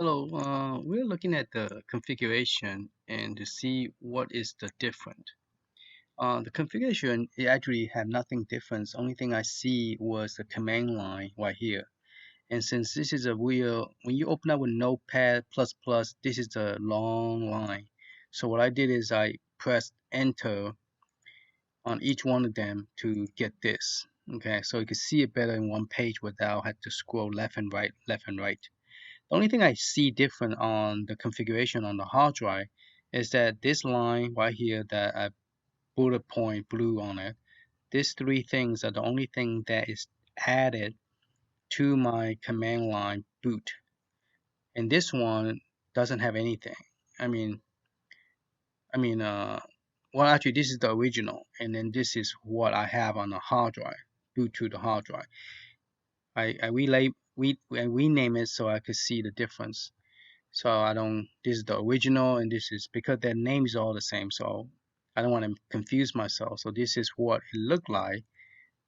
Hello, we're looking at the configuration and to see what is the different. The configuration, it actually had nothing different. Only thing I see was the command line right here. And since this is a real, when you open up with Notepad++, this is a long line. So what I did is I pressed enter on each one of them to get this. Okay, so you can see it better in one page without having to scroll left and right, left and right. The only thing I see different on the configuration on the hard drive is that this line right here that I bullet point blue on it, these three things are the only thing that is added to my command line boot. And this one doesn't have anything. I mean, well, actually, this is the original, and then this is what I have on the hard drive, boot to the hard drive. I rename it so I could see the difference. So I don't, this is the original and this is, because their names are all the same, so I don't want to confuse myself. So this is what it looked like.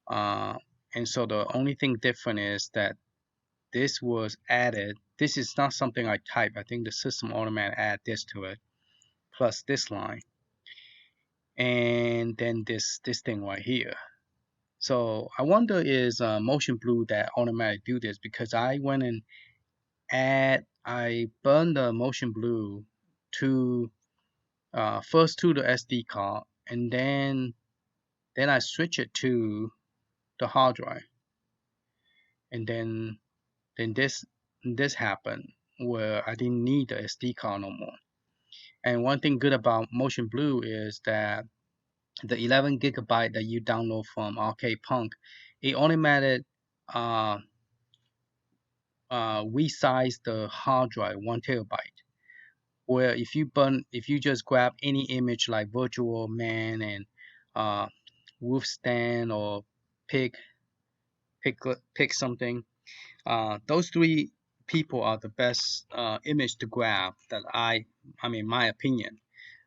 Uh, and so the only thing different is that this was added. This is not something I type. I think the system automatically add this to it, plus this line, and then this thing right here. So I wonder is Motion Blue that automatically do this, because I went and I burned the Motion Blue to first to the SD card, and then I switch it to the hard drive, and then this happened where I didn't need the SD card no more. And one thing good about Motion Blue is that the 11 gigabyte that you download from Arcade Punk, it automatic uh, resize the hard drive 1 terabyte. Where if you just grab any image like Virtual Man and uh, Wolf Stand or Pig pick something. Those three people are the best image to grab that I mean, my opinion.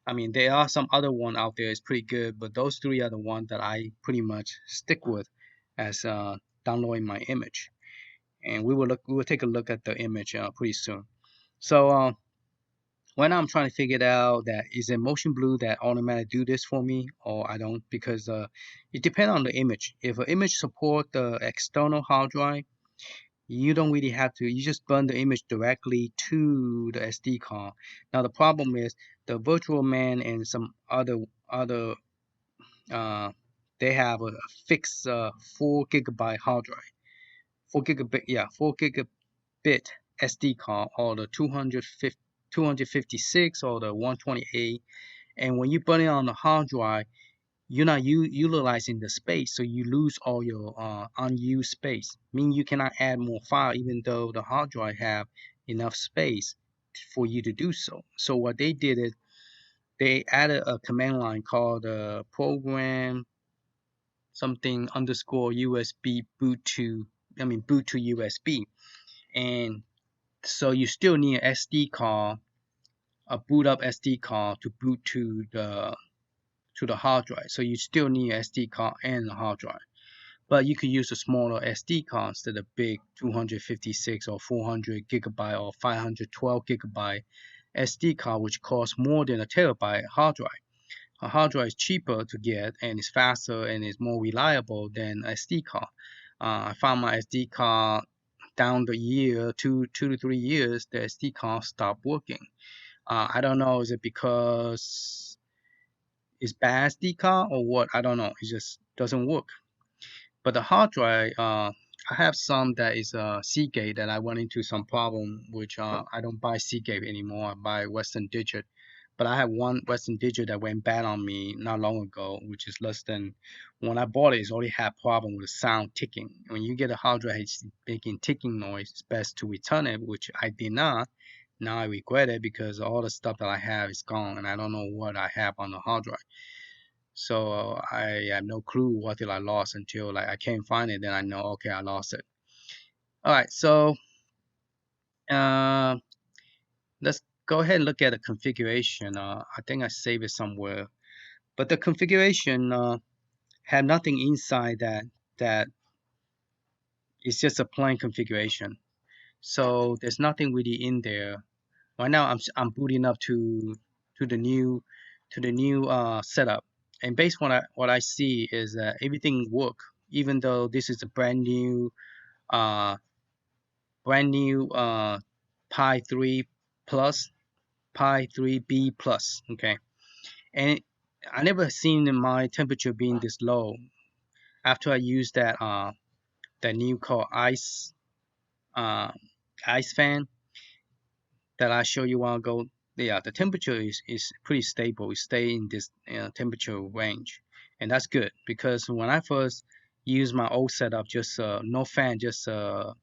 I mean, there are some other one out there is pretty good, but those three are the ones that I pretty much stick with as downloading my image. And we will take a look at the image pretty soon. So when I'm trying to figure it out, that is it Motion Blue that automatically do this for me, or I don't, because it depends on the image. If an image support the external hard drive, you don't really have to. You just burn the image directly to the SD card. Now the problem is the Virtual Man and some other uh, they have a fixed 4 gigabyte hard drive, 4 gigabit SD card, or the 256 or the 128. And when you burn it on the hard drive, you're not utilizing the space, so you lose all your unused space. Meaning you cannot add more file even though the hard drive have enough space for you to do so. So what they did is they added a command line called program something underscore USB boot to boot to USB. And so you still need an SD card, a boot up SD card to boot to the hard drive. So you still need an SD card and a hard drive. But you could use a smaller SD card instead of big 256 or 400 gigabyte or 512 gigabyte SD card, which costs more than a terabyte hard drive. A hard drive is cheaper to get and it's faster and it's more reliable than SD card. I found my SD card down the year, 2 to 3 years, the SD card stopped working. I don't know, is it because it's bad SD card or what? I don't know. It just doesn't work. But the hard drive, I have some that is Seagate that I run into some problem, which I don't buy Seagate anymore. I buy Western Digit. But I have one Western Digit that went bad on me not long ago, which is less than, when I bought it, it's already had problem with the sound ticking. When you get a hard drive it's making ticking noise, it's best to return it, which I did not. Now I regret it because all the stuff that I have is gone and I don't know what I have on the hard drive. So I have no clue what did I lost until like I can't find it. Then I know, okay, I lost it. All right, so uh, let's go ahead and look at the configuration. I think I saved it somewhere, but the configuration had nothing inside that is just a plain configuration. so there's nothing really in there. Right now I'm booting up to the new setup, and based on what I see is that everything work, even though this is a uh brand new Pi 3 plus, Pi 3B plus. Okay, and I never seen my temperature being this low after I used that new called uh ice fan that I showed you a while ago. Yeah, the temperature is pretty stable. It stay in this temperature range, and that's good because when I first used my old setup, just no fan, just uh,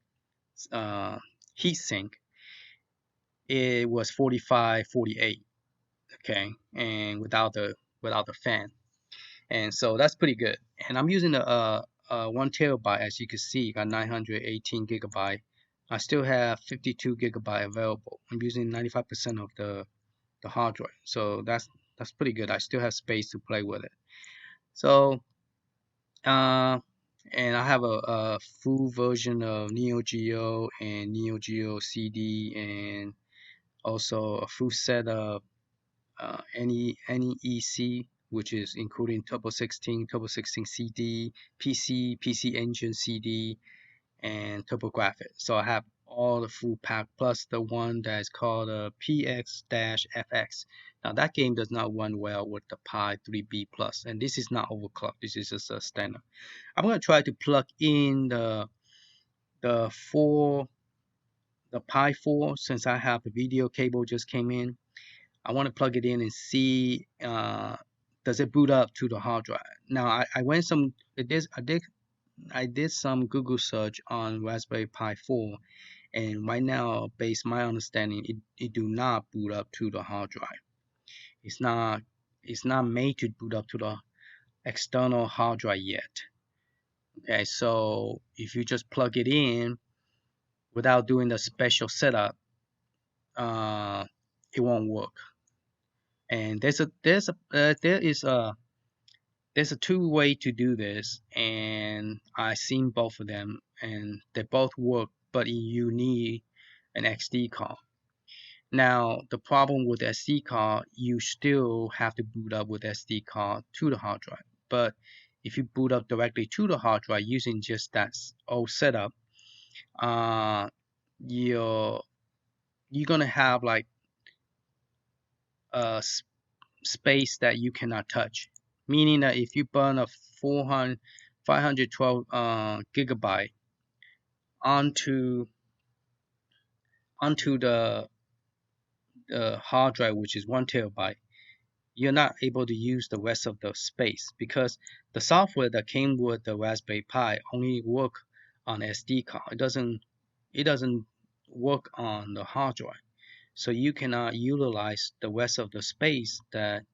heat sink, it was 45, 48. Okay, and without the fan, and so that's pretty good. And I'm using the 1 terabyte, as you can see, got 918 gigabyte. I still have 52 gigabyte available. I'm using 95% of the hard drive, so that's pretty good. I still have space to play with it. So uh and I have a full version of Neo Geo and Neo Geo CD, and also a full set of NEC, which is including Turbo 16 CD, PC Engine CD, and TurboGrafx. So I have all the full pack plus the one that is called PX-FX. Now that game does not run well with the Pi 3B plus, and this is not overclocked. This is just a standard. I'm gonna try to plug in the four the Pi 4, since I have the video cable just came in. I want to plug it in and see does it boot up to the hard drive. Now I went some I did some Google search on Raspberry Pi 4, and right now, based my understanding, it do not boot up to the hard drive. It's not made to boot up to the external hard drive yet. Okay, so if you just plug it in without doing the special setup, uh, it won't work. And there's a two-way to do this, and I seen both of them, and they both work, but you need an SD card. Now, the problem with SD card, you still have to boot up with SD card to the hard drive. But if you boot up directly to the hard drive using just that old setup, uh, you're gonna have like a space that you cannot touch. Meaning that if you burn a 400, 512 gigabyte onto the hard drive, which is 1 terabyte, you're not able to use the rest of the space because the software that came with the Raspberry Pi only work on SD card. It doesn't work on the hard drive, so you cannot utilize the rest of the space that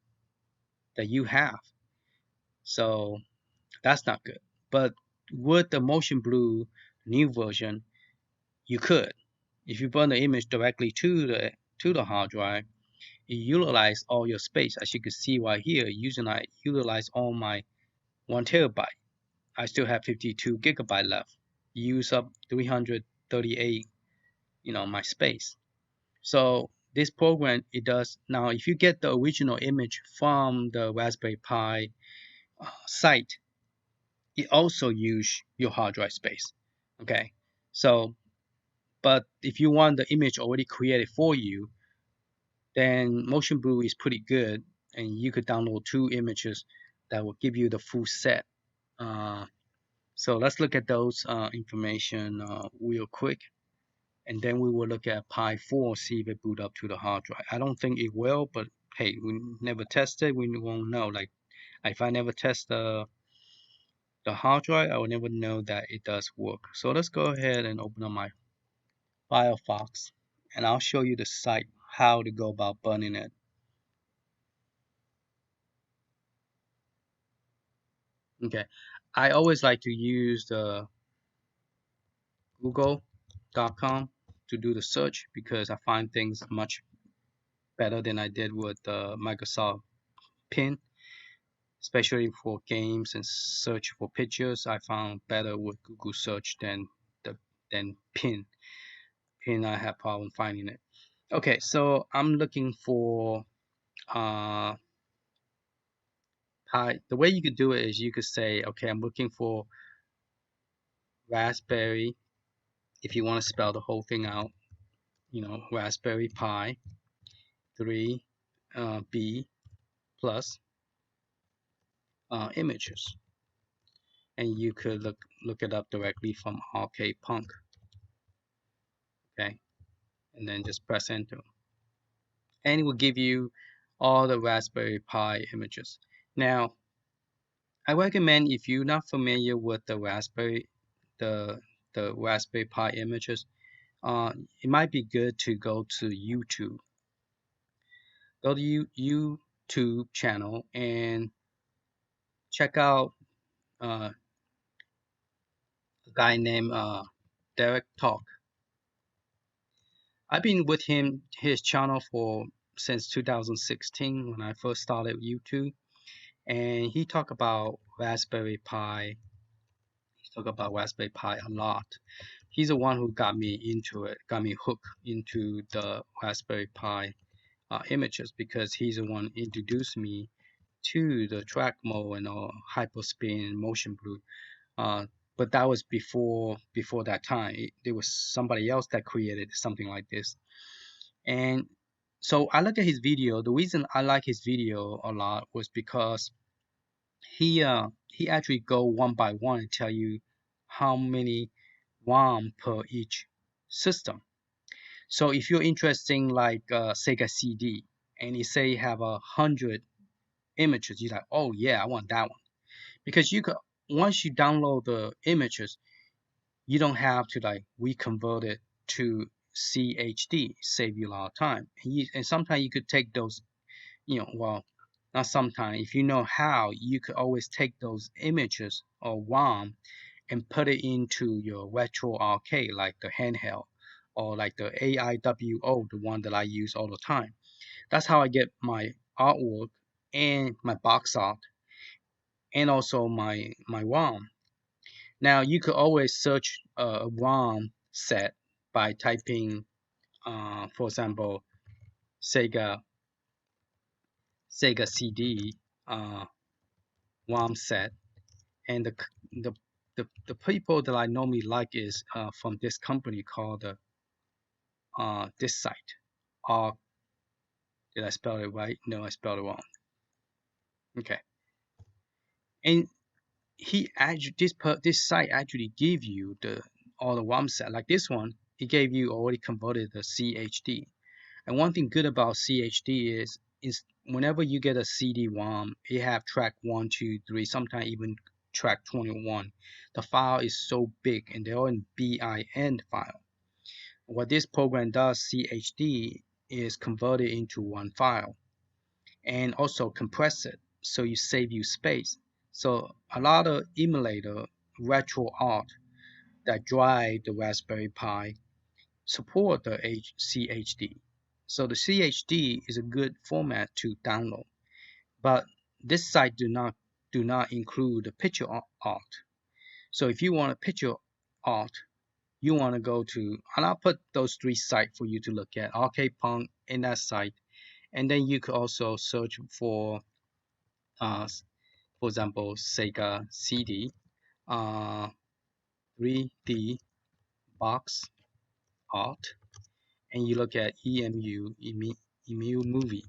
you have. So that's not good. But with the Motion Blue new version, you could. If you burn the image directly to the hard drive, you utilize all your space. As you can see right here, I utilize all my 1 terabyte. I still have 52 gigabyte left. Use up 338, my space. So this program, it does. Now if you get the original image from the Raspberry Pi site, it also use your hard drive space. Okay, so but if you want the image already created for you, then Motion Blue is pretty good, and you could download 2 images that will give you the full set. Uh, so let's look at those information real quick, and then we will look at Pi 4, see if it boot up to the hard drive. I don't think it will, but hey, we never tested, we won't know. Like if I never test the hard drive, I will never know that it does work. So let's go ahead and open up my Firefox, and I'll show you the site how to go about burning it. Okay, I always like to use the google.com to do the search because I find things much better than I did with Microsoft Pin, especially for games and search for pictures. I found better with Google search than Pin. and I have problem finding it. Okay, so I'm looking for Pi. The way you could do it is you could say, okay, I'm looking for Raspberry. If you want to spell the whole thing out, Raspberry Pi 3 B plus images, and you could look it up directly from RK-Punk. Okay, and then just press enter, and it will give you all the Raspberry Pi images. Now, I recommend, if you're not familiar with the the Raspberry Pi images, it might be good to go to YouTube. Go to YouTube channel and check out a guy named Derek Talk. I've been with his channel since 2016 when I first started YouTube, and he talked about Raspberry Pi. He talked about Raspberry Pi a lot. He's the one who got me into it, got me hooked into the Raspberry Pi images, because he's the one introduced me to the track mode and hyperspin and motion blue. But that was before that time. There was somebody else that created something like this. And so I look at his video. The reason I like his video a lot was because he actually go one by one and tell you how many ROM per each system. So if you're interested in like Sega CD, and you say you have 100 images, you're like, oh yeah, I want that one. Because you could, once you download the images, you don't have to like reconvert it to CHD, save you a lot of time. And sometimes you could take those, well, not sometimes, if you know how, you could always take those images or ROM and put it into your retro arcade, like the handheld, or like the AIWO, the one that I use all the time. That's how I get my artwork and my box art, and also my ROM. Now you could always search a ROM set by typing, for example, Sega CD ROM set, and the the people that I normally like is from this company called this site. Did I spell it right? No, I spelled it wrong. Okay, and this site actually give you all the ROM set. Like this one, it gave you already converted the CHD. And one thing good about CHD is whenever you get a CD-ROM, it have track 1, 2, 3, sometimes even track 21. The file is so big, and they're all in bin file. What this program does, CHD, is convert it into one file, and also compress it, so you save you space. So a lot of emulator retro art that drive the Raspberry Pi support the CHD. So the CHD is a good format to download, but this site do not include the picture art. So if you want a picture art, you want to go to, and I'll put those 3 sites for you to look at, RK-Punk in that site, and then you could also search for example, Sega CD, 3D box art, and you look at EMU movie.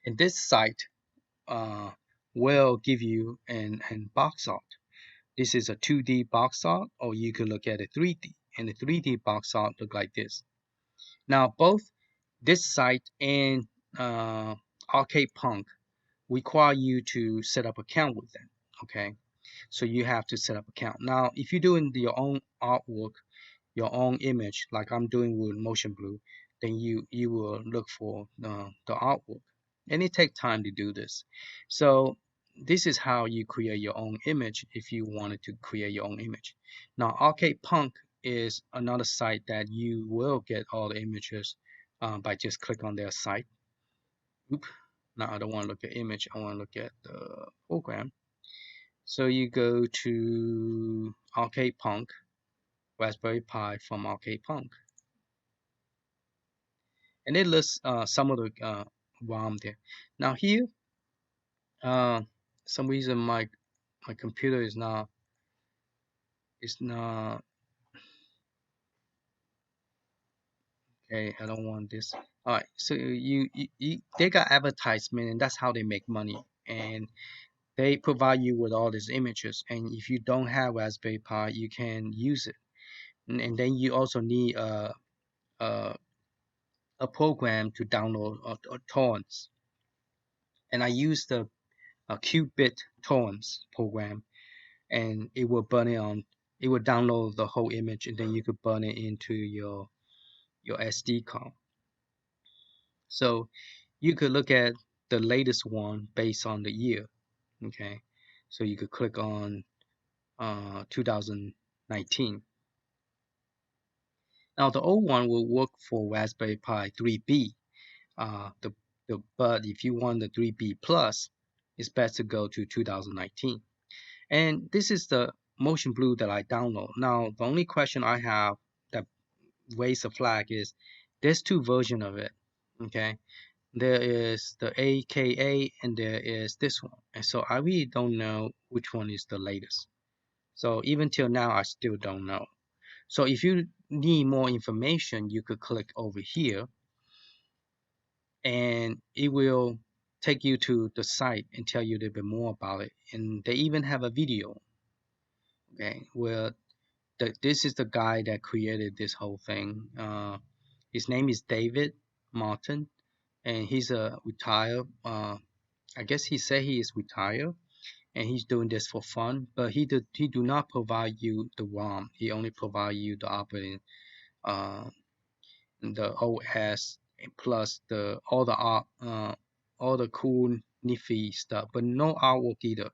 And this site will give you an box art. This is a 2D box art, or you could look at a 3D, and the 3D box art look like this. Now, both this site and RK-Punk require you to set up account with them. Okay, so you have to set up account. Now, if you're doing your own artwork, your own image, like I'm doing with motion blue, then you will look for the artwork, and it takes time to do this. So this is how you create your own image if you wanted to create your own image. Now, RK-Punk is another site that you will get all the images by just click on their site. Oop. Now I don't want to look at image, I want to look at the program. So you go to RK-Punk, Raspberry Pi from Arcade Punk. And it lists some of the ROM there. Now here, some reason my computer is not okay. I don't want this. All right, so they got advertisement, and that's how they make money. And they provide you with all these images. And if you don't have Raspberry Pi, you can use it. And then you also need a, a program to download torrents. And I use the Qubit torrents program, and it will burn it on. It will download the whole image, and then you could burn it into your SD card. So you could look at the latest one based on the year. Okay, so you could click on 2019. Now the old one will work for Raspberry Pi 3B. But if you want the 3B plus, it's best to go to 2019. And this is the Motion Blue that I download. Now the only question I have that raise a flag is there's two versions of it. Okay, there is the AKA and there is this one, and so I really don't know which one is the latest. So even till now I still don't know. So if you need more information, you could click over here and it will take you to the site and tell you a little bit more about it. And they even have a video, okay, where this is the guy that created this whole thing. His name is David Martin, and he's a retired. I guess he said he is retired, and he's doing this for fun. But he do not provide you the ROM. He only provide you the operating, the OS, plus all the cool nifty stuff, but no artwork either.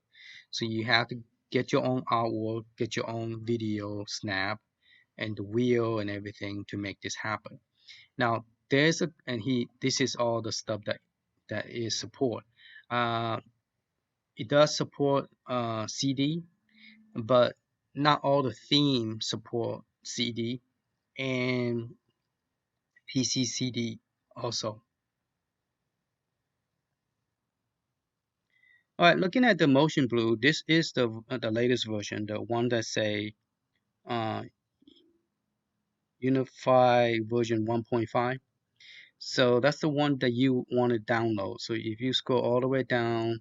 So you have to get your own artwork, get your own video snap, and the wheel and everything to make this happen. Now there's a and he this is all the stuff that is support. Uh, it does support CD, but not all the themes support CD and PC CD also. All right, looking at the Motion Blue, this is the latest version, the one that say uh, Unify version 1.5. So that's the one that you want to download. So if you scroll all the way down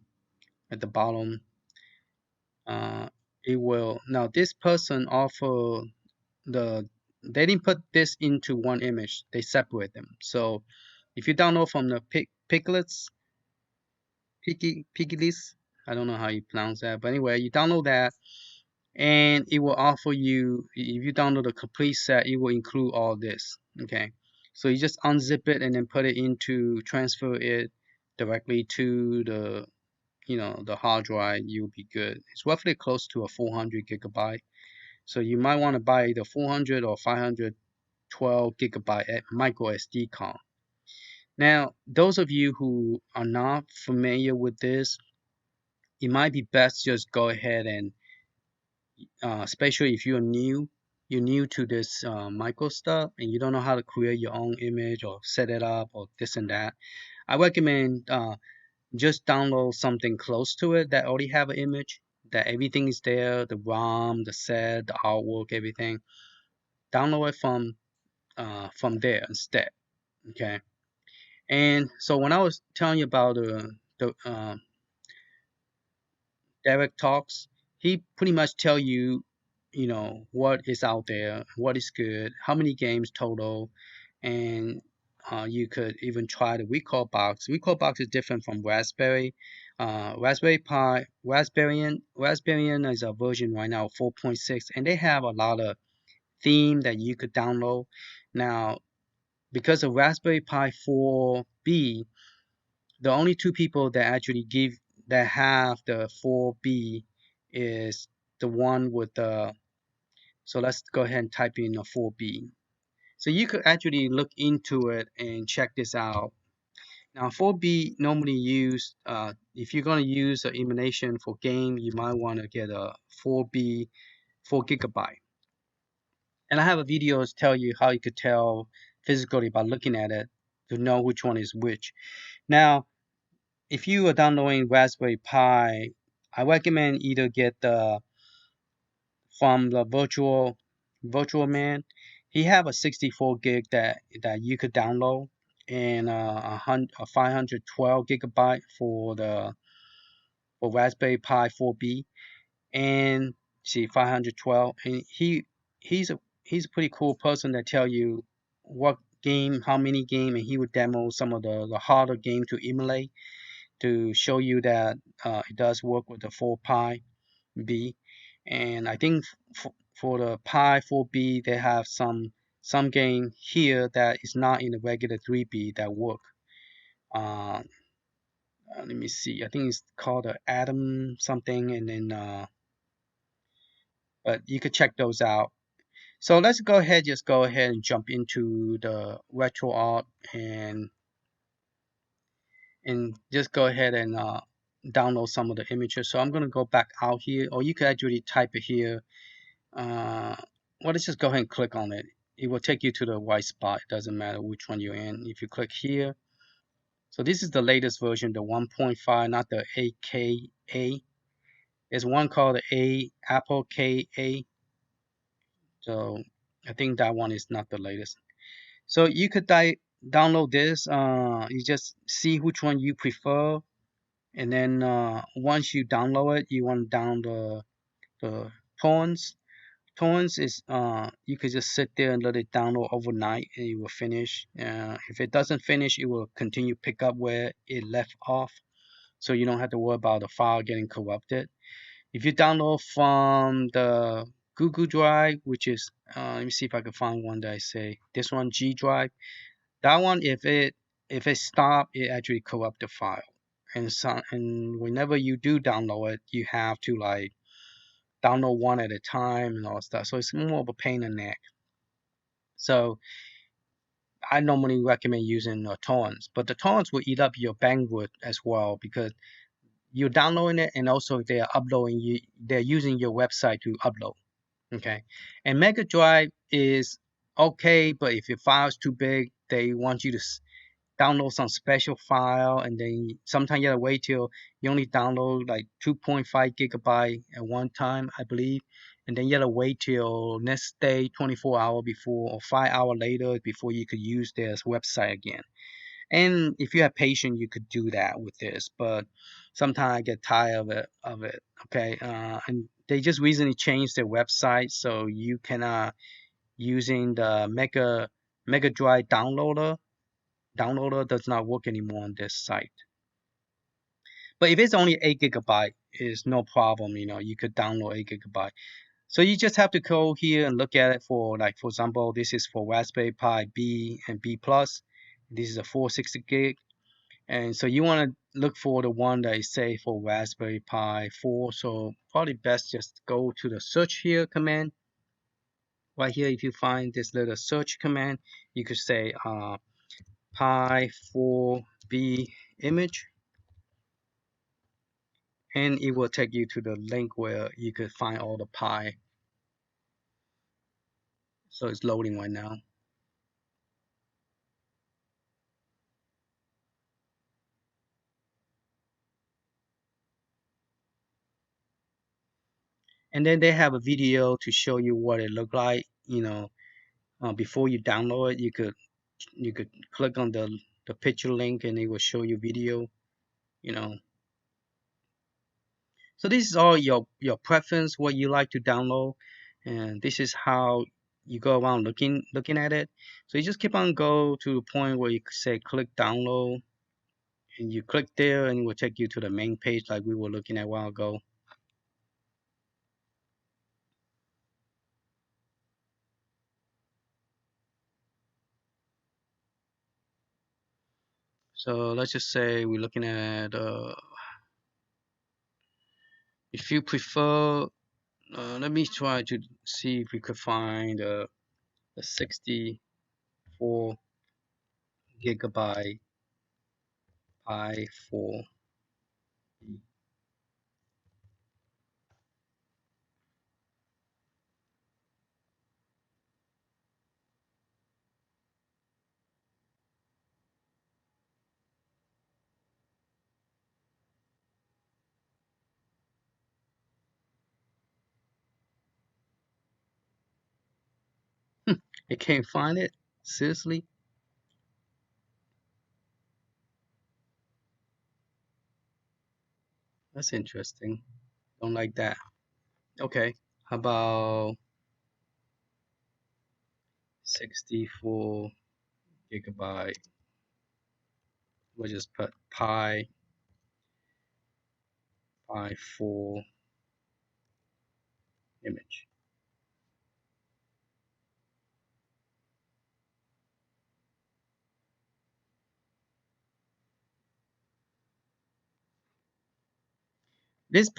at the bottom, uh, it will. Now this person offer the they didn't put this into one image. They separate them. So if you download from the Piglets, I don't know how you pronounce that, but anyway, you download that, and it will offer you, if you download the complete set, it will include all this. Okay, so you just unzip it and then put it into, transfer it directly to the hard drive. You'll be good. It's roughly close to a 400 gigabyte, so you might want to buy the 400 or 512 gigabyte at micro SD card. Now those of you who are not familiar with this, it might be best just go ahead and especially if you're new to this micro stuff and you don't know how to create your own image or set it up or this and that. I recommend just download something close to it that already have an image, that everything is there, the ROM, the set, the artwork, everything. Download it from there instead. Okay. And so when I was telling you about the Derek Talks, he pretty much tell you, what is out there, what is good, how many games total, and you could even try the Recall Box. Recall Box is different from Raspberry. Raspberry Pi, Raspberry is a version right now 4.6, and they have a lot of theme that you could download. Now, because of Raspberry Pi 4B, the only two people that have the 4B is the one with the. So let's go ahead and type in a 4B. So you could actually look into it and check this out. Now 4B normally used, if you're going to use an emulation for game, you might want to get a 4B 4 gigabyte. And I have a video to tell you how you could tell physically by looking at it to know which one is which. Now, if you are downloading Raspberry Pi, I recommend either get the from the virtual man. He have a 64 gig that you could download, and a 512 gigabyte for the for Raspberry Pi 4B, and see 512. And he's a pretty cool person that tell you what game, how many game, and he would demo some of the harder game to emulate to show you that it does work with the 4Pi B. And I think for the Pi 4B, they have some game here that is not in the regular 3B that work. Uh, Let me see. I think it's called the Atom something, and then but you could check those out. So let's just go ahead and jump into the RetroArt and just go ahead and download some of the images. So I'm gonna go back out here, or you could actually type it here. Uh, well, let's just go ahead and click on it. It will take you to the right spot. It doesn't matter which one you're in. If you click here, so this is the latest version, the 1.5, not the 8KA. There's one called the Apple KA. So I think that one is not the latest. So you could download this. You just see which one you prefer, and then once you download it, you want to down the torrents. Torrents is you could just sit there and let it download overnight, and it will finish. If it doesn't finish, it will continue pick up where it left off, so you don't have to worry about the file getting corrupted. If you download from the Google Drive, which is let me see if I can find one that I say this one, G Drive. That one, if it stop, it actually corrupt the file. And whenever you do download it, you have to like download one at a time and all stuff. So it's more of a pain in the neck. So I normally recommend using torrents, but the torrents will eat up your bandwidth as well because you're downloading it and also they're using your website to upload. Okay, and Mega Drive is okay, but if your file is too big, they want you to download some special file, and then sometimes you gotta wait till you only download like 2.5 gigabyte at one time, I believe, and then you gotta wait till next day, 24 hour before or 5 hour later before you could use this website again. And if you have patience, you could do that with this, but sometimes I get tired of it. Okay, and they just recently changed their website, so you cannot using the Mega Drive downloader does not work anymore on this site. But if it's only 8 gigabyte, it's no problem. You could download 8 gigabyte. So you just have to go here and look at it for, like, for example, this is for Raspberry Pi B and B plus. This is a 460 gig. And so you want to look for the one that is say for Raspberry Pi 4. So probably best just go to the search here command. Right here, if you find this little search command, you could say Pi 4B image, and it will take you to the link where you could find all the Pi. So it's loading right now. And then they have a video to show you what it looked like. Before you download it, you could click on the picture link, and it will show you video. You know, so this is all your preference, what you like to download, and this is how you go around looking at it. So you just keep on go to the point where you say click download, and you click there, and it will take you to the main page like we were looking at a while ago. So let's just say we're looking at if you prefer, let me try to see if we could find a 64 gigabyte Pi 4. It can't find it? Seriously? That's interesting. Don't like that. Okay. How about 64 gigabyte? We'll just put pi 4 image. This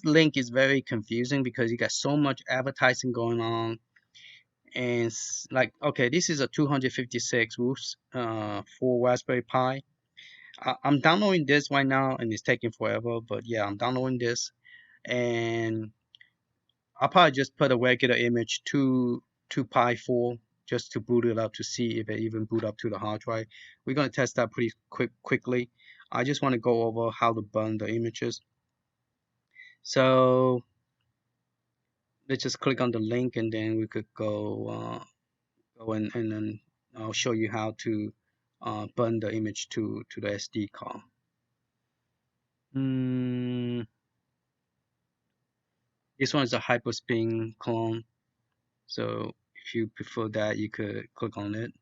link is very confusing because you got so much advertising going on, and like, okay, this is a 256 whoops for Raspberry Pi. I'm downloading this right now and it's taking forever, but yeah, I'm downloading this, and I'll probably just put a regular image to Pi 4 just to boot it up to see if it even boot up to the hard drive. We're gonna test that pretty quickly. I just want to go over how to burn the images. So let's just click on the link and then we could go and then I'll show you how to burn the image to the SD card. This one is a hyperspin clone, so if you prefer that, you could click on it.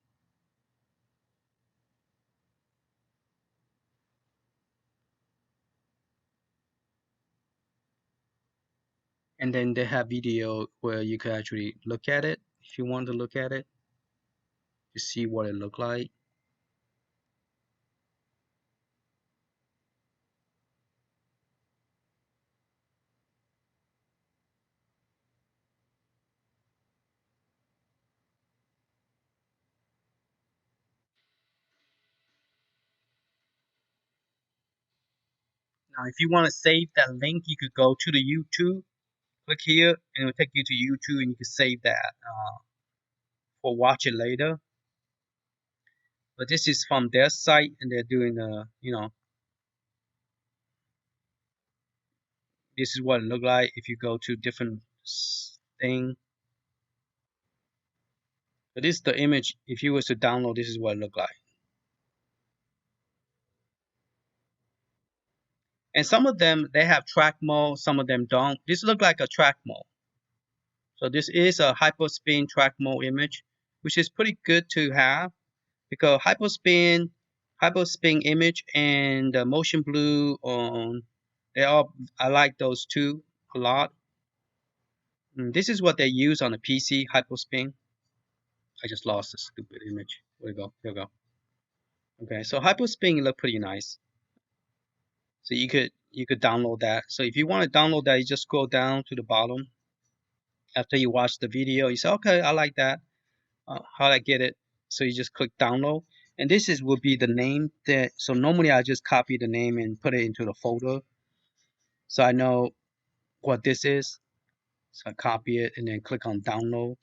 And then they have video where you can actually look at it if you want to look at it to see what it look like. Now, if you want to save that link, you could go to the YouTube, click here, and it will take you to YouTube, and you can save that for watch it later. But this is from their site, and they're doing this is what it look like if you go to different thing. But this is the image. If you was to download, this is what it look like. And some of them they have track mode, some of them don't. This look like a track mode. So this is a hyperspin track mode image, which is pretty good to have because hyperspin image and the motion blue on they all I like those two a lot. This is what they use on the PC hyperspin. I just lost the stupid image. Where we go? Here we go. Okay, so hyperspin look pretty nice. So you could download that. So if you want to download that, you just scroll down to the bottom. After you watch the video, you say, okay, I like that. How do I get it? So you just click download, and this is will be the name that. So normally I just copy the name and put it into the folder, so I know what this is. So I copy it and then click on download,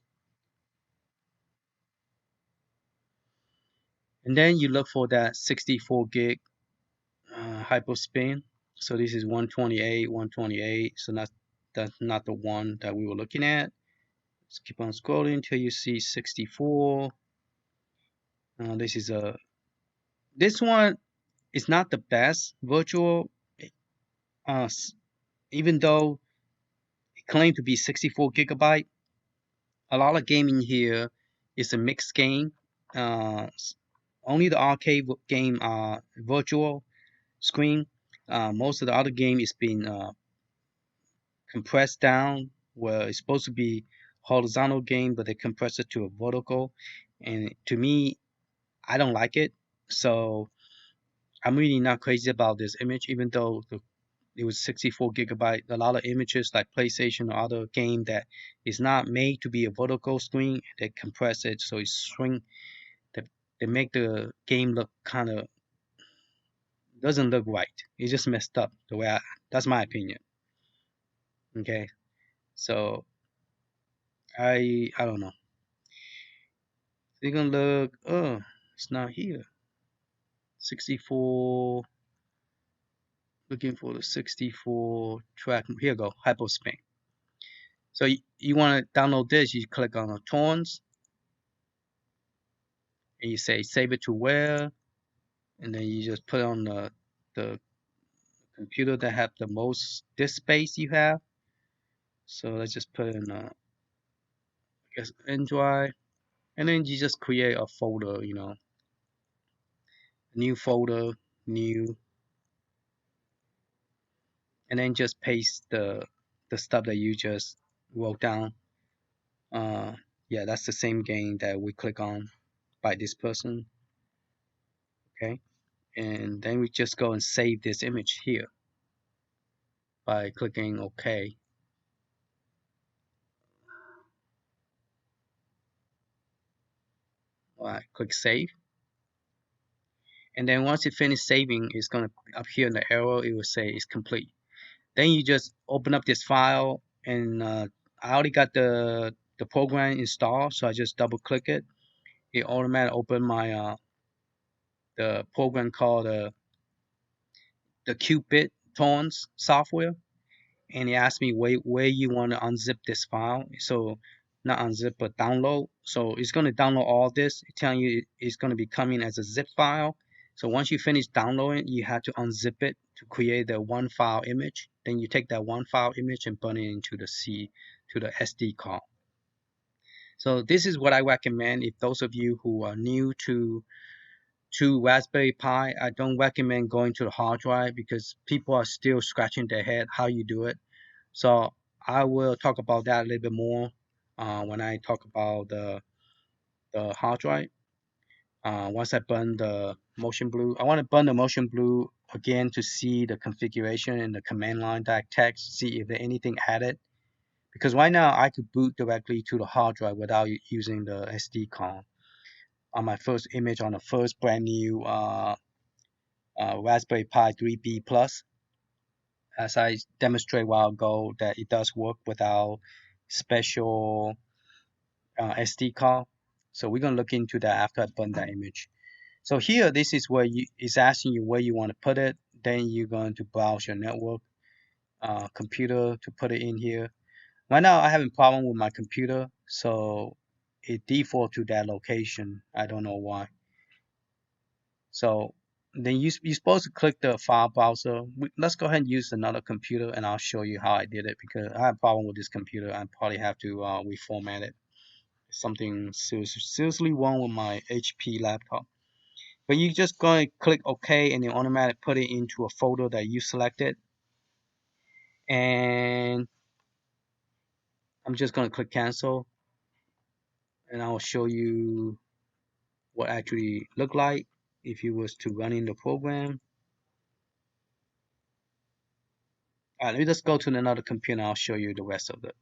and then you look for that 64 gig hyperspin. So this is 128, 128. So that's not the one that we were looking at. Just keep on scrolling until you see 64. This one is not the best virtual, uh, even though it claimed to be 64 gigabyte. A lot of gaming here is a mixed game. Uh, Only the arcade game are virtual screen. Most of the other game is being compressed down, where it's supposed to be horizontal game, but they compress it to a vertical. And to me, I don't like it. So I'm really not crazy about this image, even though it was 64 gigabyte. A lot of images like PlayStation or other game that is not made to be a vertical screen, they compress it so it shrink. They, they make the game look kind of doesn't look right. It's just messed up the way that's my opinion. Okay, so I don't know. They're gonna look. Oh, it's not here. 64. Looking for the 64 track. Here you go. Hyperspin. So you want to download this? You click on the torrents, and you say save it to where, and then you just put on the computer that have the most disk space you have. So let's just put in I guess N drive, and then you just create a folder, new folder, new, and then just paste the stuff that you just wrote down. Yeah, that's the same game that we click on by this person. Okay, and then we just go and save this image here by clicking OK. All right, click save, and then once it finishes saving, it's gonna up here in the arrow. It will say it's complete. Then you just open up this file, and I already got the program installed, so I just double click it. It automatically open my the program called the Qubit Tones software, and it asks me where you want to unzip this file. So not unzip but download. So it's going to download all this. It's telling you it's going to be coming as a zip file. So once you finish downloading, you have to unzip it to create the one file image. Then you take that one file image and put it into the SD card. So this is what I recommend if those of you who are new to Raspberry Pi. I don't recommend going to the hard drive because people are still scratching their head how you do it. So I will talk about that a little bit more when I talk about the hard drive. Once I burn the motion blue, I want to burn the motion blue again to see the configuration in the command line.txt, see if there's anything added. Because right now I could boot directly to the hard drive without using the SD card. On my first image on the first brand new Raspberry Pi 3B Plus, as I demonstrated a while ago, that it does work without special SD card. So we're gonna look into that after I burn that image. So here, this is where it's asking you where you want to put it. Then you're going to browse your network computer to put it in here. Right now, I have a problem with my computer, so it default to that location. I don't know why. So then you're supposed to click the file browser. Let's go ahead and use another computer, and I'll show you how I did it because I have a problem with this computer. I probably have to reformat it. Something seriously wrong with my HP laptop. But you just going to click OK, and it automatically put it into a folder that you selected. And I'm just going to click cancel, and I'll show you what actually look like if you was to run in the program. All right, let me just go to another computer and I'll show you the rest of it.